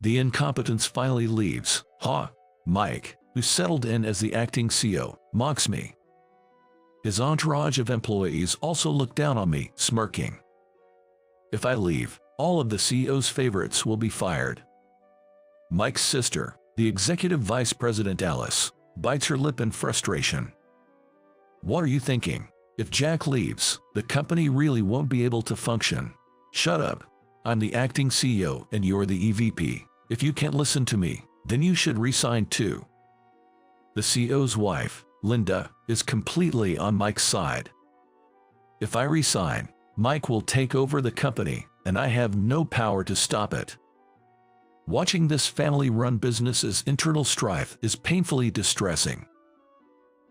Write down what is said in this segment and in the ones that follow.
The incompetence finally leaves. Ha! Mike, who settled in as the acting CEO, mocks me. His entourage of employees also look down on me, smirking. If I leave, all of the CEO's favorites will be fired. Mike's sister, the executive vice president Alice, bites her lip in frustration. What are you thinking? If Jack leaves, the company really won't be able to function. Shut up. I'm the acting CEO and you're the EVP. If you can't listen to me, then you should resign too. The CEO's wife, Linda, is completely on Mike's side. If I resign, Mike will take over the company, and I have no power to stop it. Watching this family-run business's internal strife is painfully distressing.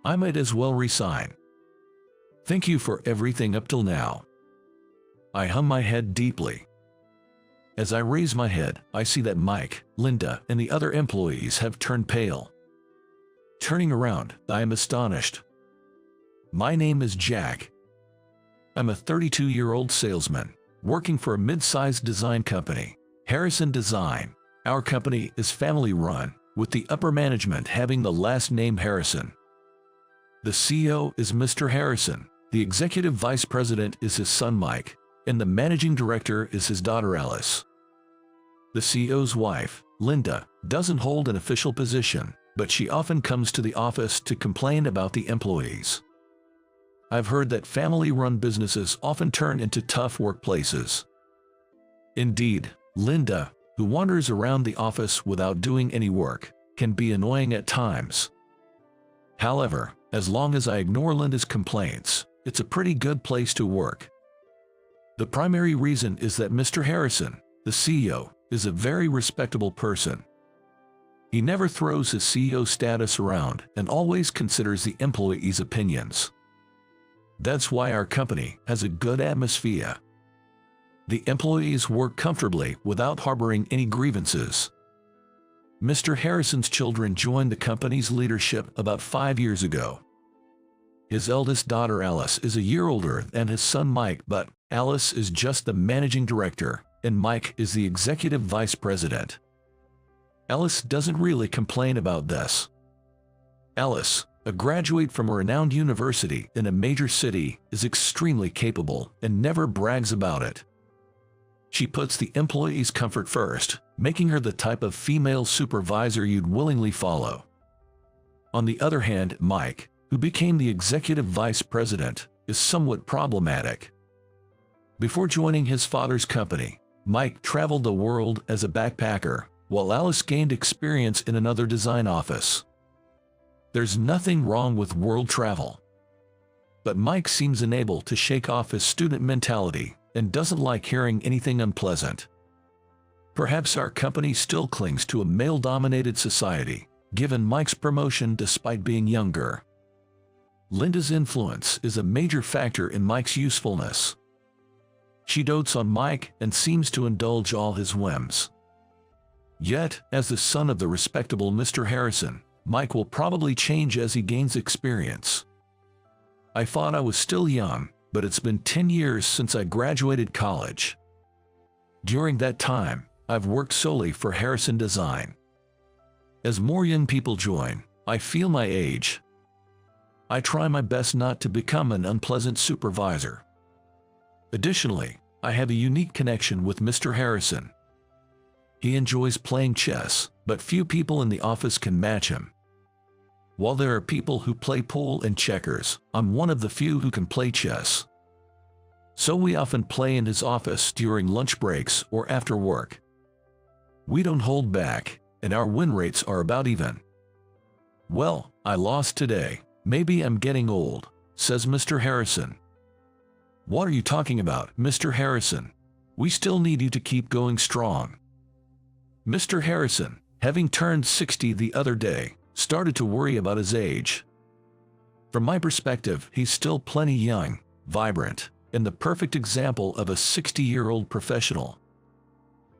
I might as well resign. Thank you for everything up till now. I hum my head deeply. As I raise my head, I see that Mike, Linda, and the other employees have turned pale. Turning around, I am astonished. My name is Jack. I'm a 32-year-old salesman, working for a mid-sized design company, Harrison Design. Our company is family-run, with the upper management having the last name Harrison. The CEO is Mr. Harrison, the executive vice president is his son Mike, and the managing director is his daughter Alice. The CEO's wife, Linda, doesn't hold an official position, but she often comes to the office to complain about the employees. I've heard that family-run businesses often turn into tough workplaces. Indeed, Linda, who wanders around the office without doing any work, can be annoying at times. However, as long as I ignore Linda's complaints, it's a pretty good place to work. The primary reason is that Mr. Harrison, the CEO, is a very respectable person. He never throws his CEO status around and always considers the employees' opinions. That's why our company has a good atmosphere. The employees work comfortably without harboring any grievances. Mr. Harrison's children joined the company's leadership about 5 years ago. His eldest daughter Alice is a year older than his son Mike, but Alice is just the managing director, and Mike is the executive vice president. Alice doesn't really complain about this. Alice, a graduate from a renowned university in a major city, is extremely capable and never brags about it. She puts the employees' comfort first, making her the type of female supervisor you'd willingly follow. On the other hand, Mike, who became the executive vice president, is somewhat problematic. Before joining his father's company, Mike traveled the world as a backpacker, while Alice gained experience in another design office. There's nothing wrong with world travel. But Mike seems unable to shake off his student mentality and doesn't like hearing anything unpleasant. Perhaps our company still clings to a male-dominated society, given Mike's promotion despite being younger. Linda's influence is a major factor in Mike's usefulness. She dotes on Mike and seems to indulge all his whims. Yet, as the son of the respectable Mr. Harrison, Mike will probably change as he gains experience. I thought I was still young, but it's been 10 years since I graduated college. During that time, I've worked solely for Harrison Design. As more young people join, I feel my age. I try my best not to become an unpleasant supervisor. Additionally, I have a unique connection with Mr. Harrison. He enjoys playing chess, but few people in the office can match him. While there are people who play pool and checkers, I'm one of the few who can play chess. So we often play in his office during lunch breaks or after work. We don't hold back, and our win rates are about even. Well, I lost today. Maybe I'm getting old, says Mr. Harrison. What are you talking about, Mr. Harrison? We still need you to keep going strong. Mr. Harrison, having turned 60 the other day, started to worry about his age. From my perspective, he's still plenty young, vibrant, and the perfect example of a 60-year-old professional.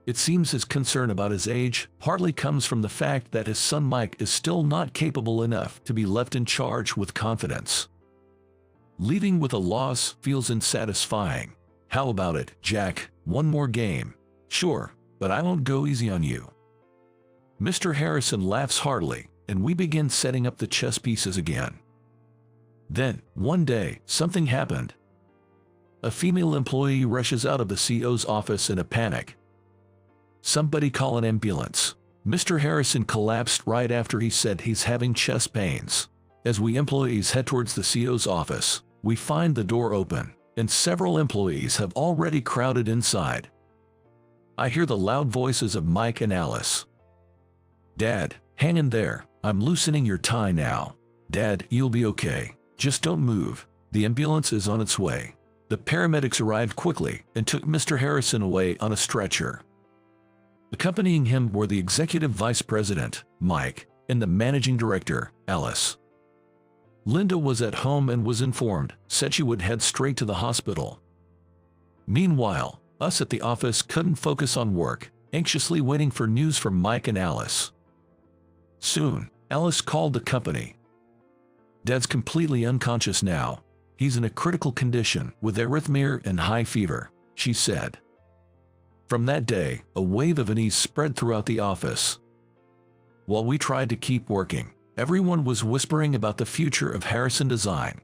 It seems his concern about his age partly comes from the fact that his son Mike is still not capable enough to be left in charge with confidence. Leaving with a loss feels unsatisfying. How about it, Jack? One more game. Sure, but I won't go easy on you. Mr. Harrison laughs heartily, and we begin setting up the chess pieces again. Then, one day, something happened. A female employee rushes out of the CEO's office in a panic. "Somebody call an ambulance." Mr. Harrison collapsed right after he said he's having chest pains. As we employees head towards the CEO's office, we find the door open, and several employees have already crowded inside. I hear the loud voices of Mike and Alice. "Dad, hang in there. I'm loosening your tie now. Dad, you'll be okay. Just don't move. The ambulance is on its way." The paramedics arrived quickly and took Mr. Harrison away on a stretcher. Accompanying him were the executive vice president, Mike, and the managing director, Alice. Linda was at home and was informed, said she would head straight to the hospital. Meanwhile, us at the office couldn't focus on work, anxiously waiting for news from Mike and Alice. Soon, Alice called the company. "Dad's completely unconscious now. He's in a critical condition with arrhythmia and high fever," she said. From that day, a wave of unease spread throughout the office. While we tried to keep working, everyone was whispering about the future of Harrison Design.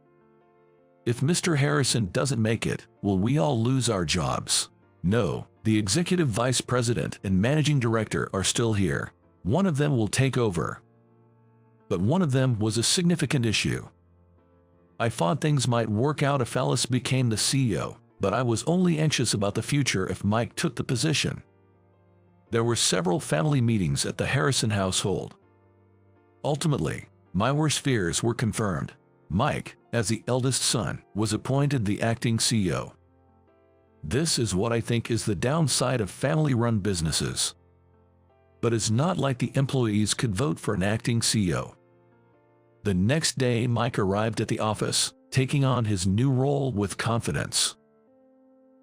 If Mr. Harrison doesn't make it, will we all lose our jobs? No, the executive vice president and managing director are still here. One of them will take over. But one of them was a significant issue. I thought things might work out if Alice became the CEO, but I was only anxious about the future if Mike took the position. There were several family meetings at the Harrison household. Ultimately, my worst fears were confirmed. Mike, as the eldest son, was appointed the acting CEO. This is what I think is the downside of family-run businesses. But it's not like the employees could vote for an acting CEO. The next day, Mike arrived at the office, taking on his new role with confidence.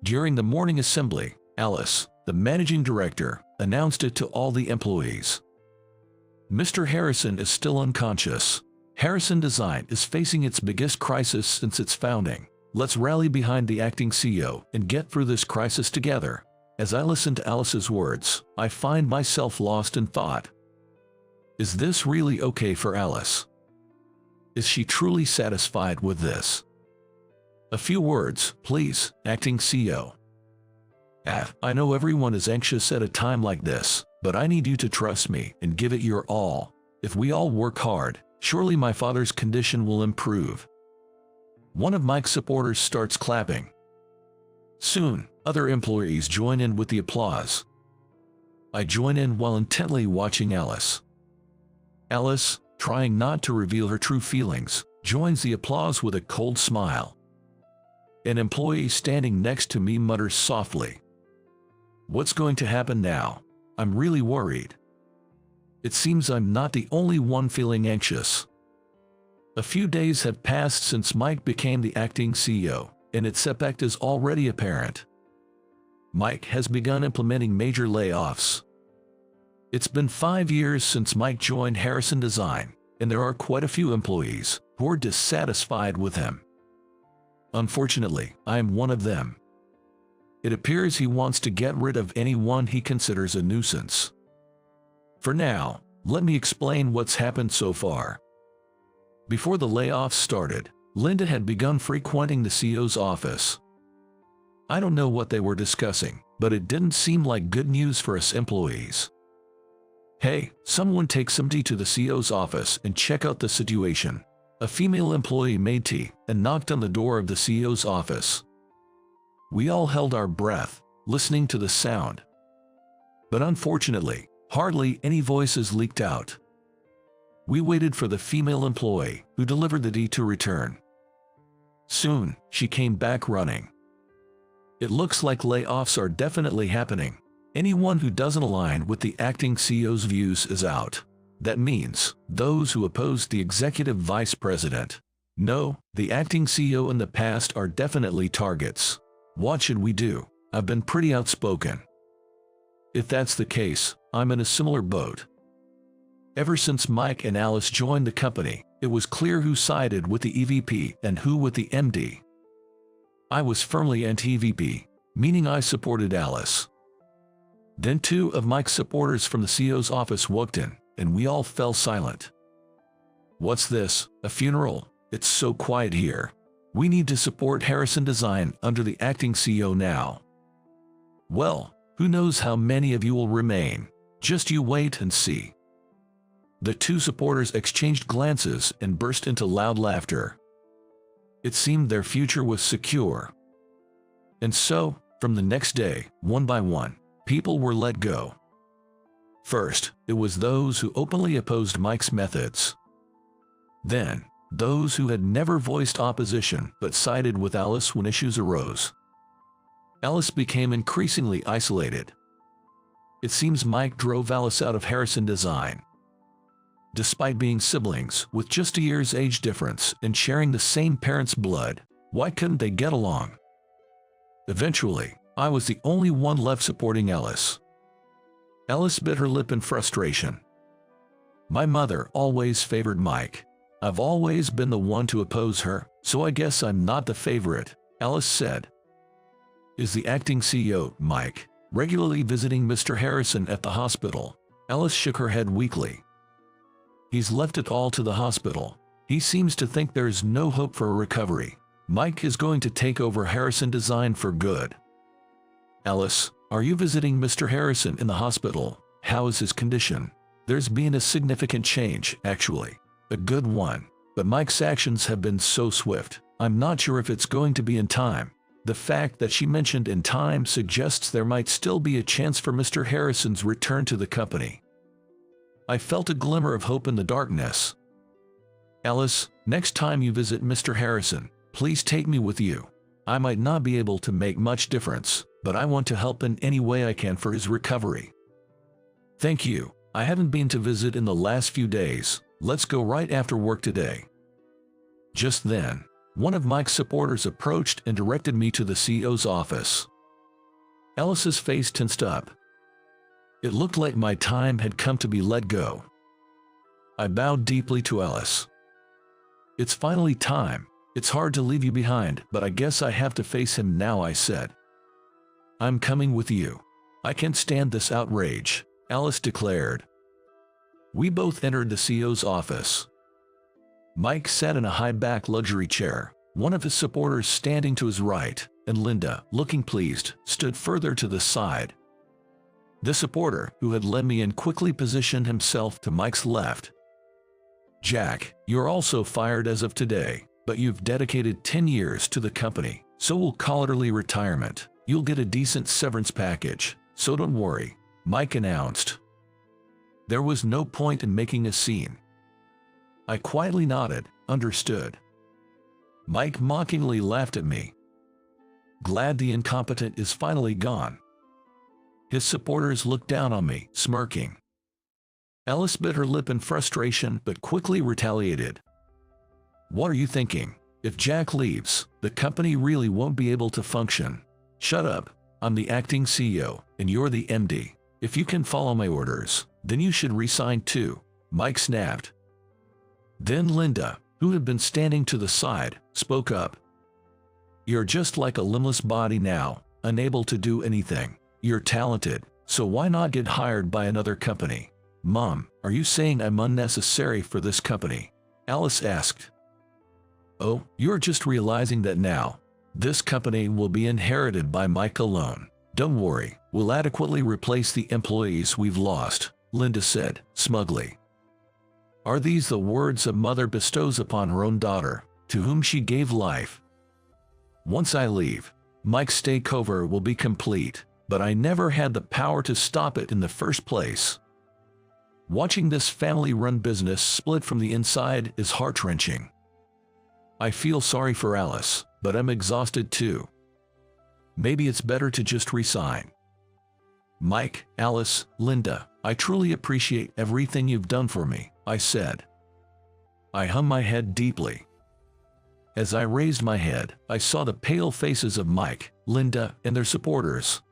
During the morning assembly, Alice, the managing director, announced it to all the employees. "Mr. Harrison is still unconscious. Harrison Design is facing its biggest crisis since its founding. Let's rally behind the acting CEO and get through this crisis together." As I listened to Alice's words, I find myself lost in thought. Is this really okay for Alice? Is she truly satisfied with this? "A few words, please, acting CEO." I know everyone is anxious at a time like this, but I need you to trust me and give it your all. If we all work hard, surely my father's condition will improve. One of Mike's supporters starts clapping. Soon, other employees join in with the applause. I join in while intently watching Alice. Alice, trying not to reveal her true feelings, joins the applause with a cold smile. An employee standing next to me mutters softly, "What's going to happen now? I'm really worried." It seems I'm not the only one feeling anxious. A few days have passed since Mike became the acting CEO, and its effect is already apparent. Mike has begun implementing major layoffs. It's been 5 years since Mike joined Harrison Design, and there are quite a few employees who are dissatisfied with him. Unfortunately, I am one of them. It appears he wants to get rid of anyone he considers a nuisance. For now, let me explain what's happened so far. Before the layoffs started, Linda had begun frequenting the CEO's office. I don't know what they were discussing, but it didn't seem like good news for us employees. "Hey, someone take somebody to the CEO's office and check out the situation." A female employee made tea and knocked on the door of the CEO's office. We all held our breath, listening to the sound. But unfortunately, hardly any voices leaked out. We waited for the female employee who delivered the tea to return. Soon, she came back running. "It looks like layoffs are definitely happening. Anyone who doesn't align with the acting CEO's views is out. That means those who oppose the executive vice president. No, the acting CEO in the past are definitely targets. What should we do? I've been pretty outspoken." If that's the case, I'm in a similar boat. Ever since Mike and Alice joined the company, it was clear who sided with the EVP and who with the MD. I was firmly anti-EVP, meaning I supported Alice. Then two of Mike's supporters from the CEO's office walked in, and we all fell silent. "What's this, a funeral? It's so quiet here. We need to support Harrison Design under the acting CEO now." "Well, who knows how many of you will remain? Just you wait and see." The two supporters exchanged glances and burst into loud laughter. It seemed their future was secure. And so, from the next day, one by one, people were let go. First, it was those who openly opposed Mike's methods. Then, those who had never voiced opposition but sided with Alice when issues arose. Alice became increasingly isolated. It seems Mike drove Alice out of Harrison Design. Despite being siblings with just a year's age difference and sharing the same parents' blood, why couldn't they get along? Eventually, I was the only one left supporting Alice. Alice bit her lip in frustration. "My mother always favored Mike. I've always been the one to oppose her, so I guess I'm not the favorite," Alice said. "Is the acting CEO, Mike, regularly visiting Mr. Harrison at the hospital?" Alice shook her head weakly. "He's left it all to the hospital. He seems to think there's no hope for a recovery. Mike is going to take over Harrison Design for good." "Alice, are you visiting Mr. Harrison in the hospital? How is his condition?" "There's been a significant change, actually. A good one. But Mike's actions have been so swift, I'm not sure if it's going to be in time." The fact that she mentioned in time suggests there might still be a chance for Mr. Harrison's return to the company. I felt a glimmer of hope in the darkness. "Alice, next time you visit Mr. Harrison, please take me with you. I might not be able to make much difference, but I want to help in any way I can for his recovery." "Thank you. I haven't been to visit in the last few days. Let's go right after work today." Just then, one of Mike's supporters approached and directed me to the CEO's office. Alice's face tensed up. It looked like my time had come to be let go. I bowed deeply to Alice. "It's finally time. It's hard to leave you behind, but I guess I have to face him now," I said. "I'm coming with you. I can't stand this outrage," Alice declared. We both entered the CEO's office. Mike sat in a high-back luxury chair, one of his supporters standing to his right, and Linda, looking pleased, stood further to the side. The supporter who had led me in quickly positioned himself to Mike's left. "Jack, you're also fired as of today, but you've dedicated 10 years to the company, so we'll call it early retirement. You'll get a decent severance package, so don't worry," Mike announced. There was no point in making a scene. I quietly nodded, understood. Mike mockingly laughed at me. "Glad the incompetent is finally gone." His supporters looked down on me, smirking. Alice bit her lip in frustration but quickly retaliated. "What are you thinking? If Jack leaves, the company really won't be able to function." "Shut up. I'm the acting CEO, and you're the MD. If you can follow my orders, then you should resign too," Mike snapped. Then Linda, who had been standing to the side, spoke up. "You're just like a limbless body now, unable to do anything. You're talented, so why not get hired by another company?" "Mom, are you saying I'm unnecessary for this company?" Alice asked. "Oh, you're just realizing that now. This company will be inherited by Mike alone. Don't worry, we'll adequately replace the employees we've lost," Linda said, smugly. Are these the words a mother bestows upon her own daughter, to whom she gave life? Once I leave, Mike's takeover will be complete, but I never had the power to stop it in the first place. Watching this family-run business split from the inside is heart-wrenching. I feel sorry for Alice, but I'm exhausted too. Maybe it's better to just resign. "Mike, Alice, Linda, I truly appreciate everything you've done for me," I said. I hung my head deeply. As I raised my head, I saw the pale faces of Mike, Linda, and their supporters.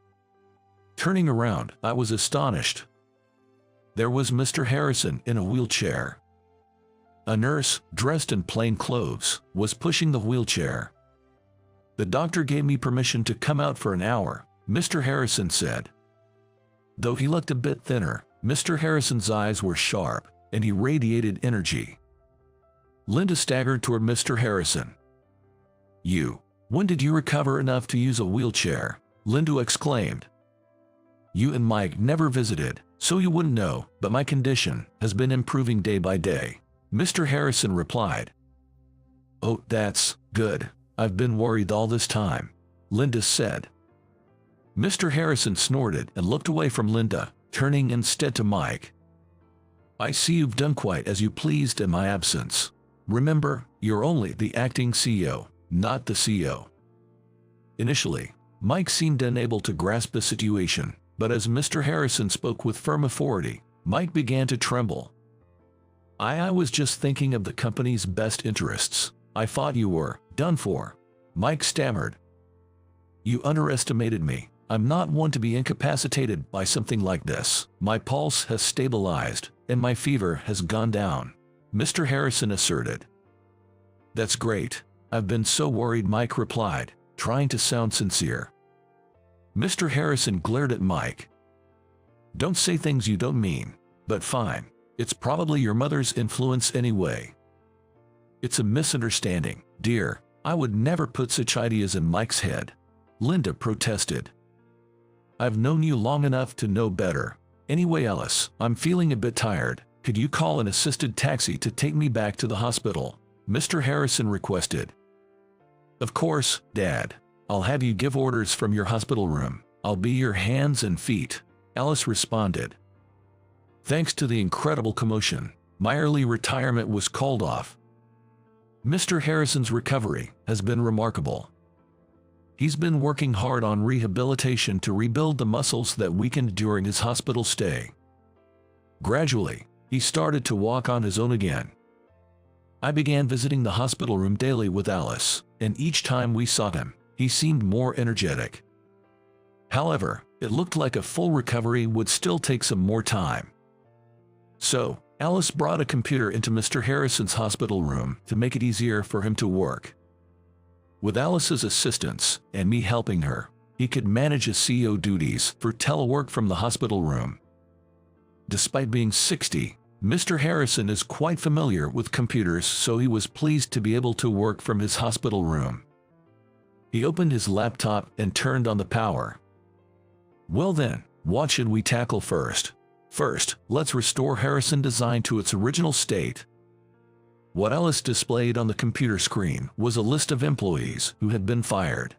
Turning around, I was astonished. There was Mr. Harrison in a wheelchair. A nurse, dressed in plain clothes, was pushing the wheelchair. "The doctor gave me permission to come out for an hour," Mr. Harrison said. Though he looked a bit thinner, Mr. Harrison's eyes were sharp, and he radiated energy. Linda staggered toward Mr. Harrison. When did you recover enough to use a wheelchair?" Linda exclaimed. "You and Mike never visited, so you wouldn't know, but my condition has been improving day by day," Mr. Harrison replied. "Oh, that's good. I've been worried all this time," Linda said. Mr. Harrison snorted and looked away from Linda, turning instead to Mike. "I see you've done quite as you pleased in my absence. Remember, you're only the acting CEO, not the CEO." Initially, Mike seemed unable to grasp the situation, but as Mr. Harrison spoke with firm authority, Mike began to tremble. I was just thinking of the company's best interests. I thought you were done for," Mike stammered. "You underestimated me. I'm not one to be incapacitated by something like this. My pulse has stabilized, and my fever has gone down," Mr. Harrison asserted. "That's great. I've been so worried," Mike replied, trying to sound sincere. Mr. Harrison glared at Mike. "Don't say things you don't mean, but fine. It's probably your mother's influence anyway." "It's a misunderstanding, dear. I would never put such ideas in Mike's head," Linda protested. "I've known you long enough to know better. Anyway, Alice, I'm feeling a bit tired. Could you call an assisted taxi to take me back to the hospital?" Mr. Harrison requested. "Of course, Dad. I'll have you give orders from your hospital room. I'll be your hands and feet," Alice responded. Thanks to the incredible commotion, my early retirement was called off. Mr. Harrison's recovery has been remarkable. He's been working hard on rehabilitation to rebuild the muscles that weakened during his hospital stay. Gradually, he started to walk on his own again. I began visiting the hospital room daily with Alice, and each time we saw him, he seemed more energetic. However, it looked like a full recovery would still take some more time. So, Alice brought a computer into Mr. Harrison's hospital room to make it easier for him to work. With Alice's assistance, and me helping her, he could manage his CEO duties for telework from the hospital room. Despite being 60, Mr. Harrison is quite familiar with computers, so he was pleased to be able to work from his hospital room. He opened his laptop and turned on the power. "Well then, what should we tackle first? First, let's restore Harrison Design to its original state." What Alice displayed on the computer screen was a list of employees who had been fired.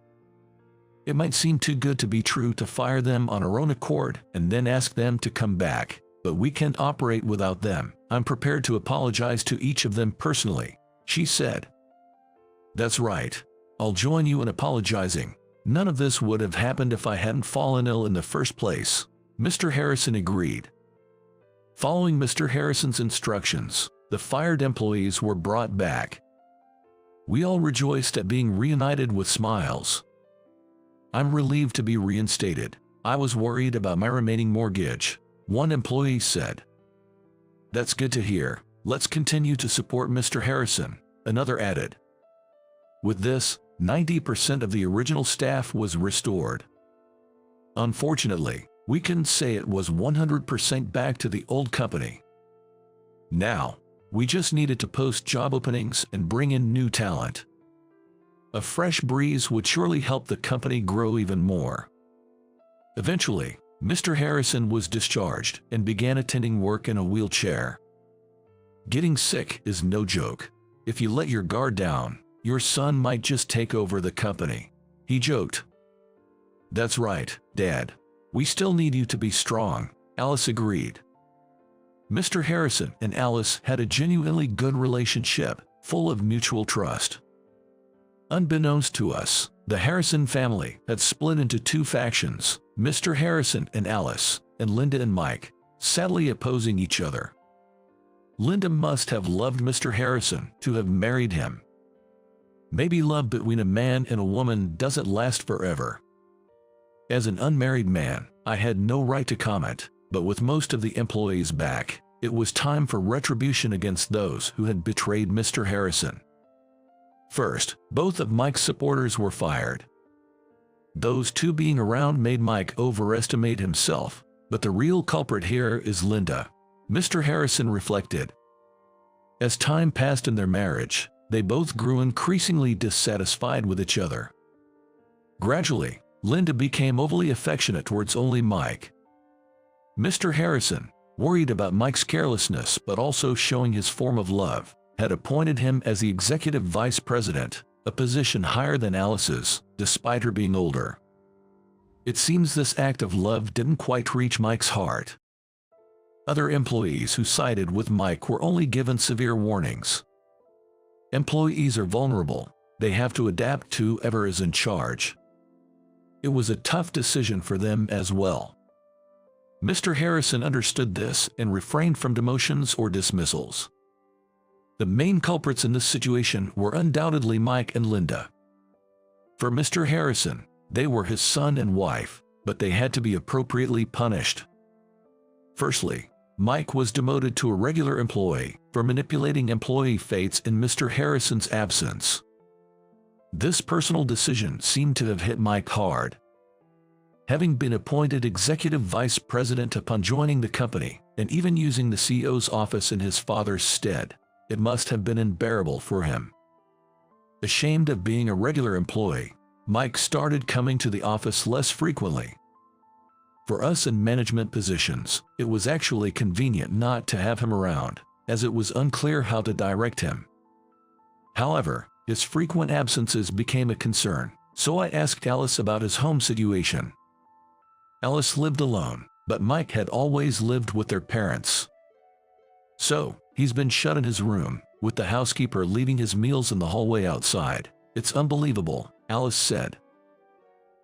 It might seem too good to be true to fire them on our own accord and then ask them to come back, but we can't operate without them. I'm prepared to apologize to each of them personally, she said. "That's right. I'll join you in apologizing. None of this would have happened if I hadn't fallen ill in the first place," Mr. Harrison agreed. Following Mr. Harrison's instructions, the fired employees were brought back. We all rejoiced at being reunited with smiles. "I'm relieved to be reinstated. I was worried about my remaining mortgage," one employee said. "That's good to hear. Let's continue to support Mr. Harrison," another added. With this, 90% of the original staff was restored. Unfortunately, we couldn't say it was 100% back to the old company. Now, we just needed to post job openings and bring in new talent. A fresh breeze would surely help the company grow even more. Eventually, Mr. Harrison was discharged and began attending work in a wheelchair. Getting sick is no joke. If you let your guard down, your son might just take over the company, he joked. "That's right, Dad. We still need you to be strong," Alice agreed. Mr. Harrison and Alice had a genuinely good relationship, full of mutual trust. Unbeknownst to us, the Harrison family had split into two factions, Mr. Harrison and Alice, and Linda and Mike, sadly opposing each other. Linda must have loved Mr. Harrison to have married him. Maybe love between a man and a woman doesn't last forever. As an unmarried man, I had no right to comment, but with most of the employees back, it was time for retribution against those who had betrayed Mr. Harrison. First, both of Mike's supporters were fired. Those two being around made Mike overestimate himself. But the real culprit here is Linda, Mr. Harrison reflected. As time passed in their marriage, they both grew increasingly dissatisfied with each other. Gradually, Linda became overly affectionate towards only Mike. Mr. Harrison, worried about Mike's carelessness but also showing his form of love, had appointed him as the executive vice president, a position higher than Alice's, despite her being older. It seems this act of love didn't quite reach Mike's heart. Other employees who sided with Mike were only given severe warnings. Employees are vulnerable. They have to adapt to whoever is in charge. It was a tough decision for them as well. Mr. Harrison understood this and refrained from demotions or dismissals. The main culprits in this situation were undoubtedly Mike and Linda. For Mr. Harrison, they were his son and wife, but they had to be appropriately punished. Firstly, Mike was demoted to a regular employee for manipulating employee fates in Mr. Harrison's absence. This personal decision seemed to have hit Mike hard. Having been appointed executive vice president upon joining the company, and even using the CEO's office in his father's stead, it must have been unbearable for him. Ashamed of being a regular employee, Mike started coming to the office less frequently. For us in management positions, it was actually convenient not to have him around, as it was unclear how to direct him. However, his frequent absences became a concern, so I asked Alice about his home situation. Alice lived alone, but Mike had always lived with their parents. So, he's been shut in his room, with the housekeeper leaving his meals in the hallway outside. It's unbelievable, Alice said.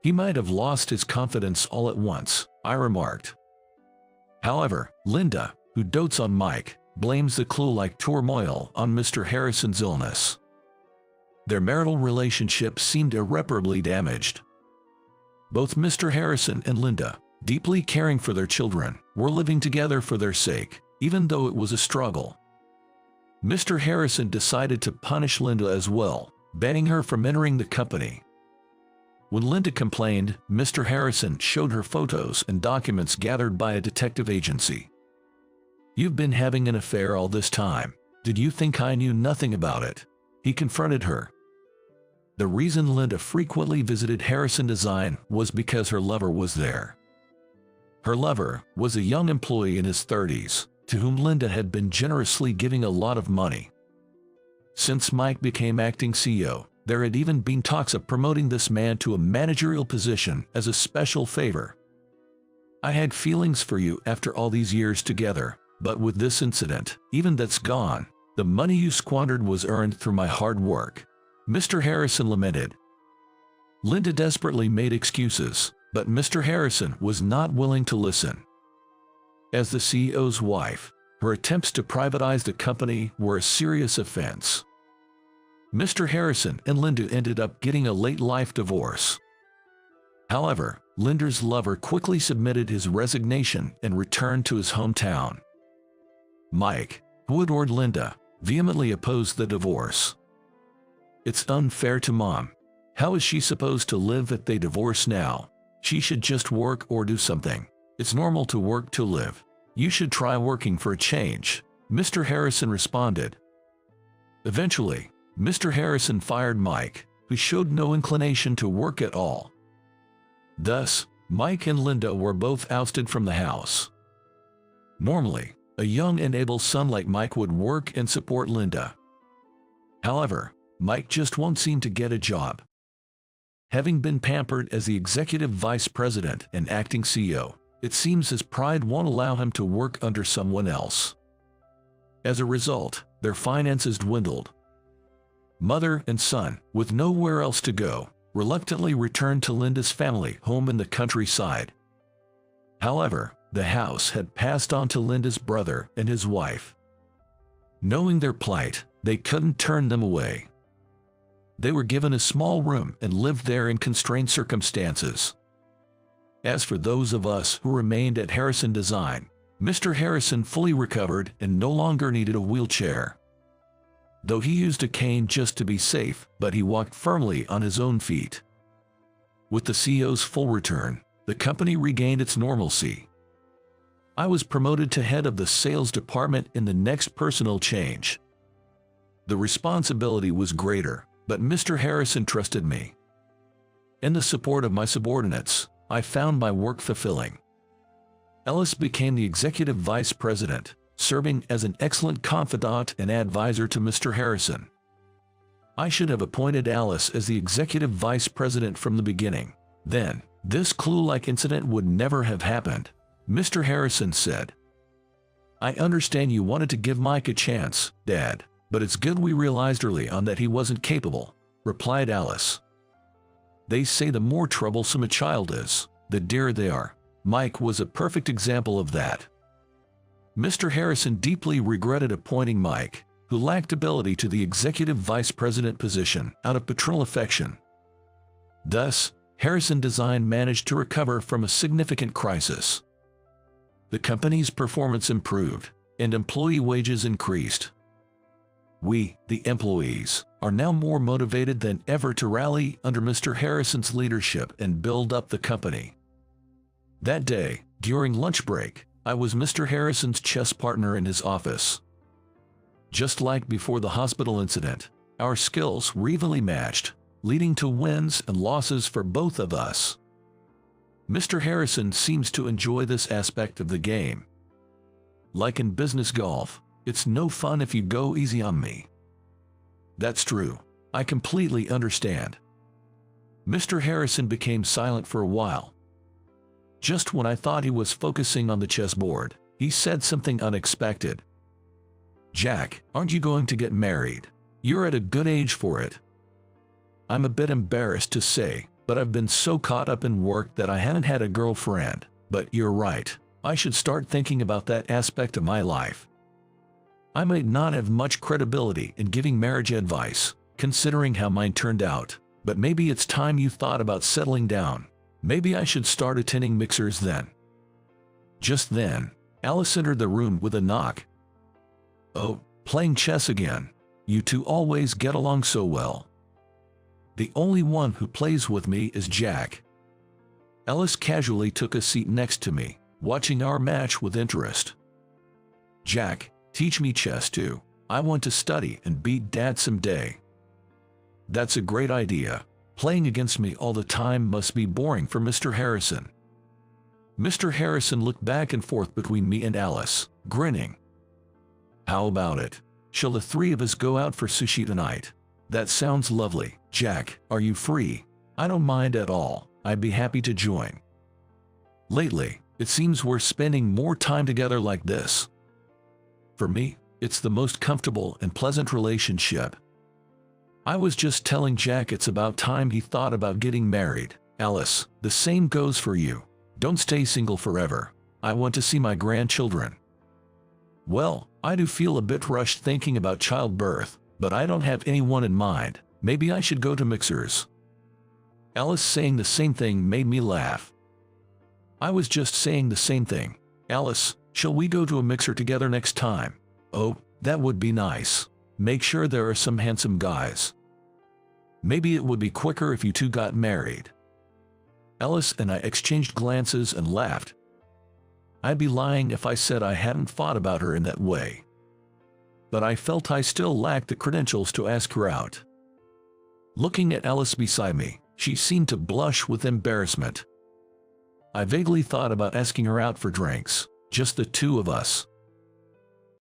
He might have lost his confidence all at once, I remarked. However, Linda, who dotes on Mike, blames the clue-like turmoil on Mr. Harrison's illness. Their marital relationship seemed irreparably damaged. Both Mr. Harrison and Linda, deeply caring for their children, were living together for their sake, even though it was a struggle. Mr. Harrison decided to punish Linda as well, banning her from entering the company. When Linda complained, Mr. Harrison showed her photos and documents gathered by a detective agency. "You've been having an affair all this time. Did you think I knew nothing about it?" he confronted her. The reason Linda frequently visited Harrison Design was because her lover was there. Her lover was a young employee in his 30s, to whom Linda had been generously giving a lot of money. Since Mike became acting CEO, there had even been talks of promoting this man to a managerial position as a special favor. "I had feelings for you after all these years together, but with this incident, even that's gone. The money you squandered was earned through my hard work," Mr. Harrison lamented. Linda desperately made excuses, but Mr. Harrison was not willing to listen. As the CEO's wife, her attempts to privatize the company were a serious offense. Mr. Harrison and Linda ended up getting a late-life divorce. However, Linda's lover quickly submitted his resignation and returned to his hometown. Mike, who adored Linda, vehemently opposed the divorce. "It's unfair to Mom. How is she supposed to live if they divorce now? She should just work or do something. It's normal to work to live. You should try working for a change," Mr. Harrison responded. Eventually, Mr. Harrison fired Mike, who showed no inclination to work at all. Thus, Mike and Linda were both ousted from the house. Normally, a young and able son like Mike would work and support Linda. However, Mike just won't seem to get a job. Having been pampered as the executive vice president and acting CEO, it seems his pride won't allow him to work under someone else. As a result, their finances dwindled. Mother and son, with nowhere else to go, reluctantly returned to Linda's family home in the countryside. However, the house had passed on to Linda's brother and his wife. Knowing their plight, they couldn't turn them away. They were given a small room and lived there in constrained circumstances. As for those of us who remained at Harrison Design, Mr. Harrison fully recovered and no longer needed a wheelchair. Though he used a cane just to be safe, but he walked firmly on his own feet. With the CEO's full return, the company regained its normalcy. I was promoted to head of the sales department in the next personal change. The responsibility was greater, but Mr. Harrison trusted me. In the support of my subordinates, I found my work fulfilling. Ellis became the executive vice president, serving as an excellent confidant and advisor to Mr. Harrison. I should have appointed Alice as the executive vice president from the beginning. Then, this clue-like incident would never have happened. Mr. Harrison said, "I understand you wanted to give Mike a chance, Dad, but it's good we realized early on that he wasn't capable," replied Alice. "They say the more troublesome a child is, the dearer they are. Mike was a perfect example of that." Mr. Harrison deeply regretted appointing Mike, who lacked ability, to the executive vice president position out of paternal affection. Thus, Harrison Design managed to recover from a significant crisis. The company's performance improved, and employee wages increased. We, the employees, are now more motivated than ever to rally under Mr. Harrison's leadership and build up the company. That day, during lunch break, I was Mr. Harrison's chess partner in his office. Just like before the hospital incident, our skills evenly matched, leading to wins and losses for both of us. Mr. Harrison seems to enjoy this aspect of the game. Like in business golf, it's no fun if you go easy on me. That's true. I completely understand. Mr. Harrison became silent for a while. Just when I thought he was focusing on the chessboard, he said something unexpected. "Jack, aren't you going to get married? You're at a good age for it." I'm a bit embarrassed to say, but I've been so caught up in work that I haven't had a girlfriend. But you're right, I should start thinking about that aspect of my life. I might not have much credibility in giving marriage advice, considering how mine turned out, but maybe it's time you thought about settling down. Maybe I should start attending mixers then. Just then, Alice entered the room with a knock. "Oh, playing chess again. You two always get along so well." "The only one who plays with me is Jack." Alice casually took a seat next to me, watching our match with interest. "Jack, teach me chess too. I want to study and beat Dad someday." "That's a great idea. Playing against me all the time must be boring for Mr. Harrison." Mr. Harrison looked back and forth between me and Alice, grinning. "How about it? Shall the three of us go out for sushi tonight?" "That sounds lovely. Jack, are you free?" "I don't mind at all. I'd be happy to join." Lately, it seems we're spending more time together like this. For me, it's the most comfortable and pleasant relationship. I was just telling Jack it's about time he thought about getting married. "Alice, the same goes for you. Don't stay single forever. I want to see my grandchildren." "Well, I do feel a bit rushed thinking about childbirth, but I don't have anyone in mind. Maybe I should go to mixers." Alice saying the same thing made me laugh. I was just saying the same thing. "Alice, shall we go to a mixer together next time?" "Oh, that would be nice. Make sure there are some handsome guys. Maybe it would be quicker if you two got married." Alice and I exchanged glances and laughed. I'd be lying if I said I hadn't thought about her in that way. But I felt I still lacked the credentials to ask her out. Looking at Alice beside me, she seemed to blush with embarrassment. I vaguely thought about asking her out for drinks, just the two of us,